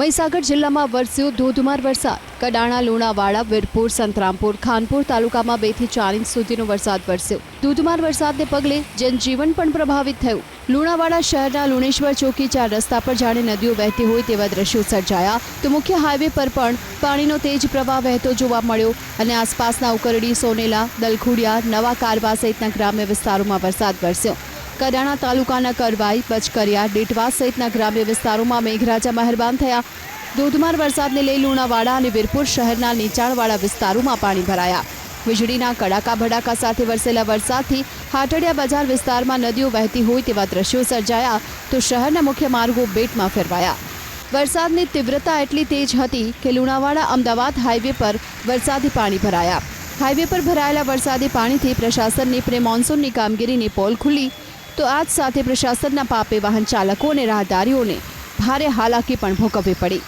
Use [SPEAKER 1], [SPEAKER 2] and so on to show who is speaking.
[SPEAKER 1] મહીસાગર જિલ્લામાં વરસ્યો ધોધમાર વરસાદ। કડાણા, લુણાવાડા, વીરપુર, સંતરામપુર, ખાનપુર તાલુકામાં 2 થી 4 ઇંચ સુધીનો વરસાદ વરસ્યો। ધોધમાર વરસાદને પગલે જનજીવન પણ પ્રભાવિત થયું। લુણાવાડા શહેરના લુણેશ્વર ચોકી 4 રસ્તા પર જાણે નદીઓ વહેતી હોય તેવા દ્રશ્યો સર્જાયા તો મુખ્ય હાઈવે પર પણ પાણીનો તેજ પ્રવાહ વહેતો જોવા મળ્યો અને આસપાસના ઉકરડી, સોનેલા, દલખુડિયા, નવા કારવા સહિતના ગ્રામ્ય વિસ્તારોમાં વરસાદ વરસ્યો। કડાણા તાલુકાના કરવાઈ, બચકરિયા, ડેટવા સહિતના ગ્રામ્ય વિસ્તારોમાં મેઘરાજા મહેરબાન થયા। ધોધમાર વરસાદને લઈ લુણાવાડા અને વીરપુર શહેરના નીચાણવાળા વિસ્તારોમાં પાણી ભરાયા। વીજળીના કડાકા ભડાકા સાથે વરસેલા વરસાદથી હાટડિયા બજાર વિસ્તારમાં નદીઓ વહેતી હોય તેવા દ્રશ્યો સર્જાયા તો શહેરના મુખ્ય માર્ગો બેટમાં ફેરવાયા। વરસાદની તીવ્રતા એટલી તેજ હતી કે લુણાવાડા અમદાવાદ હાઈવે પર વરસાદી પાણી ભરાયા। હાઈવે પર ભરાયેલા વરસાદી પાણીથી પ્રશાસનની પ્રે મોન્સૂનની કામગીરીની પોલ ખુલ્લી તો આજ સાથે પ્રશાસનના પાપે વાહન ચાલકો અને રાહદારીઓને ભારે હાલાકી પણ ભોગવવી પડી।